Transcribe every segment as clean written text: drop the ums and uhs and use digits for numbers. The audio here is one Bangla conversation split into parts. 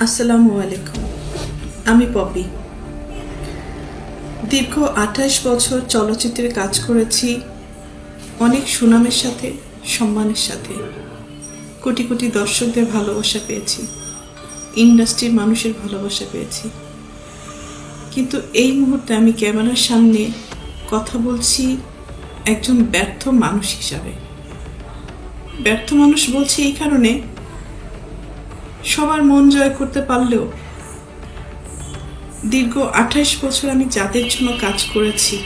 আসসালামু আলাইকুম। আমি পপি। দীর্ঘ ২৮ বছর চলচ্চিত্রে কাজ করেছি, অনেক সুনামের সাথে, সম্মানের সাথে। কোটি কোটি দর্শকদের ভালোবাসা পেয়েছি, ইন্ডাস্ট্রির মানুষের ভালোবাসা পেয়েছি। কিন্তু এই মুহূর্তে আমি ক্যামেরার সামনে কথা বলছি একজন ব্যর্থ মানুষ হিসাবে। ব্যর্থ মানুষ বলছি এই কারণে, সবার মন জয় করতে পারলেও দীর্ঘ ২৮ বছর আমি যাদের জন্য কাজ করেছি,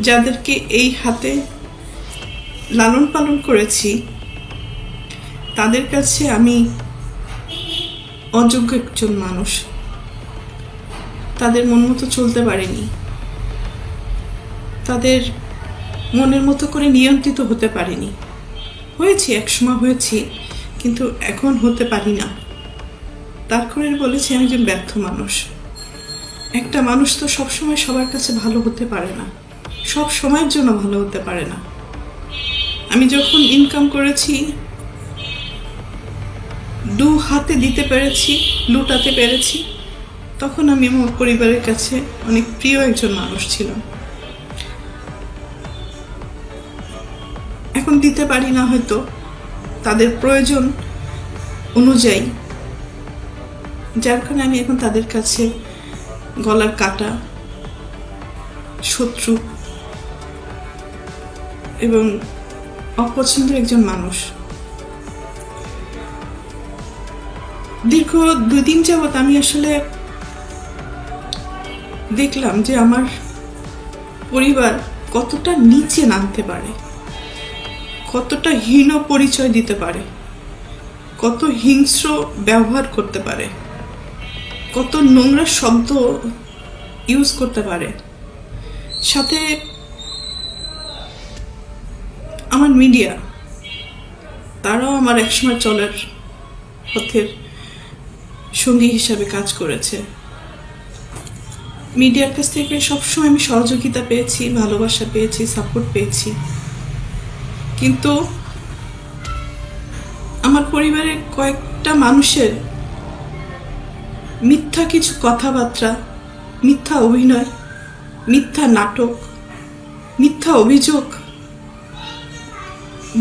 যাদেরকে এই হাতে লালন পালন করেছি, তাদের কাছে আমি অযোগ্য একজন মানুষ। তাদের মন মতো চলতে পারিনি, তাদের মনের মতো করে নিয়ন্ত্রিত হতে পারিনি। হয়েছি, একসময় হয়েছি, কিন্তু এখন হতে পারি না। তার করে বলেছি আমি একজন ব্যর্থ মানুষ। একটা মানুষ তো সবসময় সবার কাছে ভালো হতে পারে না, সব সময়ের জন্য ভালো হতে পারে না। আমি যখন ইনকাম করেছি, দু হাতে দিতে পেরেছি, লুটাতে পেরেছি, তখন আমি আমার পরিবারের কাছে অনেক প্রিয় একজন মানুষ ছিলাম। এখন দিতে পারি না, হয়তো তাদের প্রয়োজন অনুযায়ী, যার কারণে আমি এখন তাদের কাছে গলার কাটা, শত্রু এবং অপছন্দের একজন মানুষ। দীর্ঘ ২ দিন যাবৎ আমি আসলে দেখলাম যে আমার পরিবার কতটা নিচে নামতে পারে, কতটা হীন পরিচয় দিতে পারে, কত হিংস্র ব্যবহার করতে পারে, কত নোংরা শব্দ ইউজ করতে পারে। সাথে আমার মিডিয়া, তারাও আমার একসময় চলার পথের সঙ্গী হিসাবে কাজ করেছে। মিডিয়ার কাছ থেকে সবসময় আমি সহযোগিতা পেয়েছি, ভালোবাসা পেয়েছি, সাপোর্ট পেয়েছি। কিন্তু আমার পরিবারের কয়েকটা মানুষের মিথ্যা কিছু কথাবার্তা, মিথ্যা অভিনয়, মিথ্যা নাটক, মিথ্যা অভিযোগ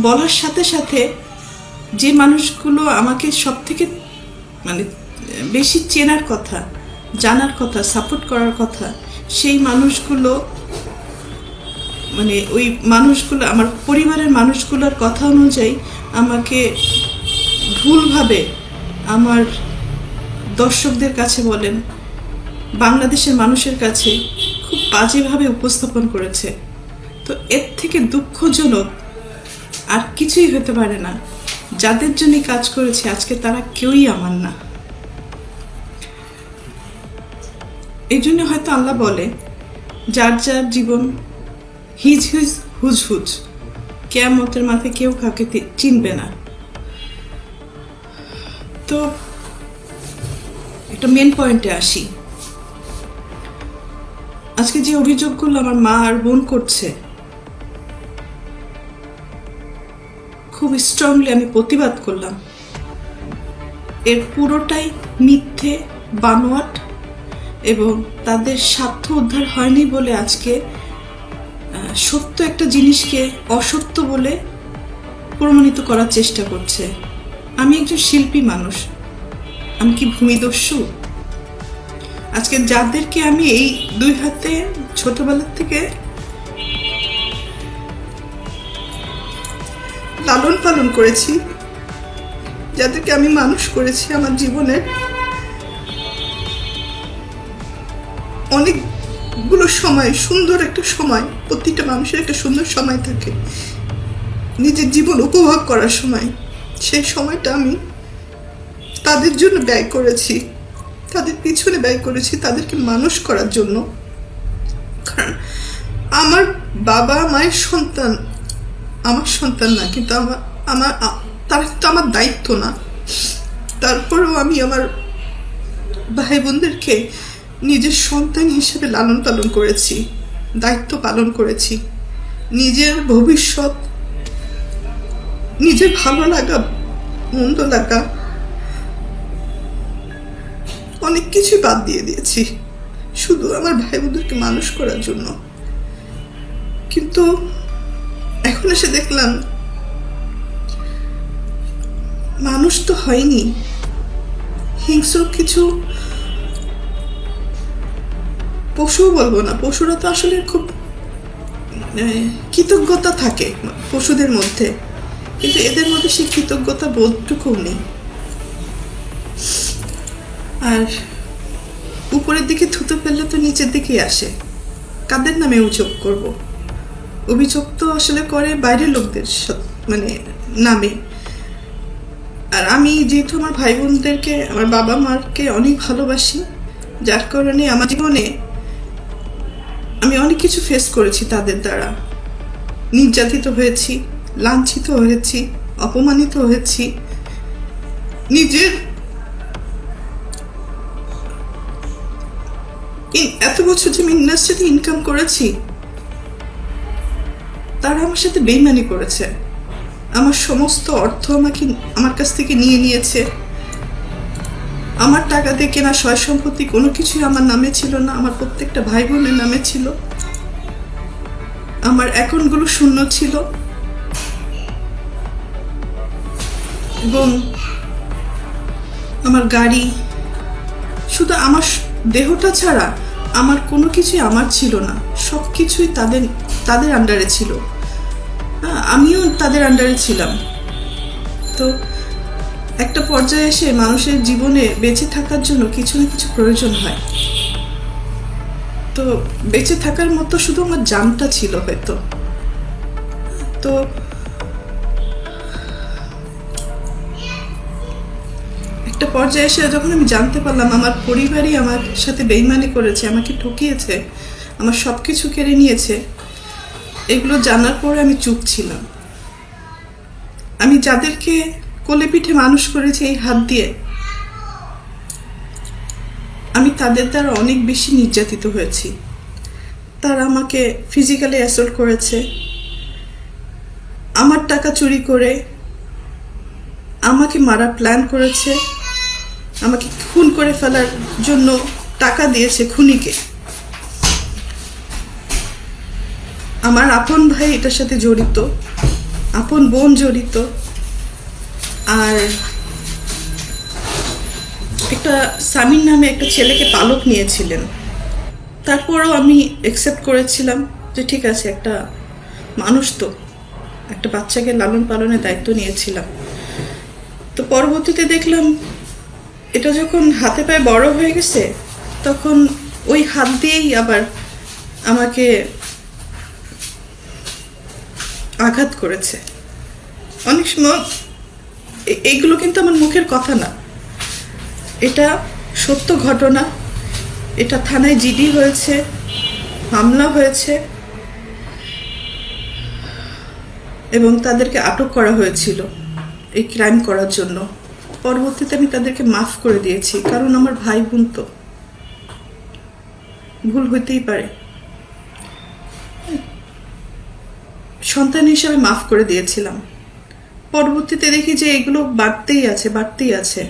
বলার সাথে সাথে যে মানুষগুলো আমাকে সব থেকে বেশি চেনার কথা, জানার কথা, সাপোর্ট করার কথা, সেই মানুষগুলো ওই মানুষগুলো, আমার পরিবারের মানুষগুলোর কথা অনুযায়ী আমাকে ভুলভাবে আমার দর্শকদের কাছে বলেন, বাংলাদেশের মানুষের কাছে খুব বাজেভাবে উপস্থাপন করেছে। তো এর থেকে দুঃখজনক আর কিছুই হতে পারে না। যাদের জন্য কাজ করেছে আজকে তারা কেউই আমার না। এই জন্য হয়তো আল্লাহ বলে, যার যার জীবন হিজ হিজ হুজ হুজ, কিয়ামতের মাথায় কেউ কাউকে চিনবে না। তো একটা মেন পয়েন্টে আসি। আজকে যে অভিযোগগুলো আমার মা আর বোন করছে, খুব স্ট্রংলি আমি প্রতিবাদ করলাম। এর পুরোটাই মিথ্যে, বানোয়াট, এবং তাদের স্বার্থ উদ্ধার হয়নি বলে আজকে সত্য একটা জিনিসকে অসত্য বলে প্রমাণিত করার চেষ্টা করছে। আমি একজন শিল্পী মানুষ, আমি কি ভূমিদস্যু? আজকে যাদেরকে আমি এই 2 হাতে ছোটবেলার থেকে লালন পালন করেছি, যাদেরকে আমি মানুষ করেছি, আমার জীবনের অনেকগুলো সময়, সুন্দর একটা সময়, প্রতিটা মানুষের একটা সুন্দর সময় থাকে নিজের জীবন উপভোগ করার সময়। সেই সময়টা আমি তাদের জন্য ব্যয় করেছি, তাদের পিছনে ব্যয় করেছি, তাদেরকে মানুষ করার জন্য। কারণ আমার বাবা মায়ের সন্তান আমার সন্তান না, কিন্তু তারা তো আমার দায়িত্ব না। তারপরেও আমি আমার ভাই বোনদেরকে নিজের সন্তান হিসেবে লালন পালন করেছি, দায়িত্ব পালন করেছি। নিজের ভবিষ্যৎ, নিজের ভালো লাগা, মন্দ লাগা অনেক কিছুই বাদ দিয়ে দিয়েছি শুধু আমার ভাই বোনদেরকে মানুষ করার জন্য। কিন্তু এখন এসে দেখলাম মানুষ তো হয়নি, হিংস্র কিছু পশুও বলবো না, পশুরা তো আসলে খুব কৃতজ্ঞতা থাকে পশুদের মধ্যে, কিন্তু এদের মধ্যে সেই কৃতজ্ঞতা বোধটুকু নেই। আর উপরের দিকে থুতো ফেললে তো নিচের দিকেই আসে। কাদের নামে অভিযোগ করব? অভিযোগ তো আসলে করে বাইরের লোকদের মানে নামে। আর আমি যেহেতু আমার ভাই বোনদেরকে, আমার বাবা মাকে অনেক ভালোবাসি, যার কারণে আমার জীবনে আমি অনেক কিছু ফেস করেছি তাদের দ্বারা। নির্যাতিত হয়েছি, লাঞ্ছিত হয়েছি, অপমানিত হয়েছি। নিজের এত বছর যে আমি ইন্ডাস্ট্রিতে ইনকাম করেছি, তারা আমার সাথে বেইমানি করেছে। আমার সমস্ত অর্থ আমার কাছ থেকে নিয়ে নিয়েছে। আমার টাকা দিয়ে কেনা সয় সম্পত্তি কোনো কিছুই আমার নামে ছিল না, আমার প্রত্যেকটা ভাই বোনের নামে ছিল। আমার অ্যাকাউন্টগুলো শূন্য ছিল এবং আমার গাড়ি, শুধু আমার দেহটা ছাড়া আমার কোনো কিছুই আমার ছিল না। সব কিছুই তাদের আন্ডারে ছিল, আমিও তাদের আন্ডারে ছিলাম। তো একটা পর্যায়ে এসে মানুষের জীবনে বেঁচে থাকার জন্য কিছু না কিছু প্রয়োজন হয়। তো বেঁচে থাকার মতো শুধু আমার জানটা ছিল হয়তো। তো একটা পর্যায়ে এসে যখন আমি জানতে পারলাম আমার পরিবারই আমার সাথে বেইমানি করেছে, আমাকে ঠকিয়েছে, আমার সব কিছু কেড়ে নিয়েছে, এগুলো জানার পরে আমি চুপ ছিলাম। আমি যাদেরকে কোলে পিঠে মানুষ করেছি এই হাত দিয়ে, আমি তাদের দ্বারা অনেক বেশি নির্যাতিত হয়েছি। তারা আমাকে ফিজিক্যালি অ্যাসল্ট করেছে, আমার টাকা চুরি করে আমাকে মারার প্ল্যান করেছে, আমাকে খুন করে ফেলার জন্য টাকা দিয়েছে খুনিকে। আমার আপন ভাই এটার সাথে জড়িত, আপন বোন জড়িত। আর একটা সামিন নামে একটা ছেলেকে পালক নিয়েছিলেন। তারপরও আমি অ্যাকসেপ্ট করেছিলাম যে ঠিক আছে, একটা মানুষ তো, একটা বাচ্চাকে লালন পালনের দায়িত্ব নিয়েছিলাম। তো পরবর্তীতে দেখলাম এটা যখন হাতে পায়ে বড় হয়ে গেছে, তখন ওই হাত দিয়েই আবার আমাকে আঘাত করেছে। অনেক সময় এইগুলো কিন্তু আমার মুখের কথা না, এটা সত্য ঘটনা। এটা থানায় জিডি হয়েছে, মামলা হয়েছে এবং তাদেরকে আটক করা হয়েছিল এই ক্রাইম করার জন্য। পরবর্তীতে আমি তাদেরকে মাফ করে দিয়েছি, কারণ আমার ভাই বোন তো, ভুল হইতেই পারে। সন্তান হিসাবে মাফ করে দিয়েছিলাম। পরবর্তীতে দেখি যে এগুলো বাড়তেই আছে।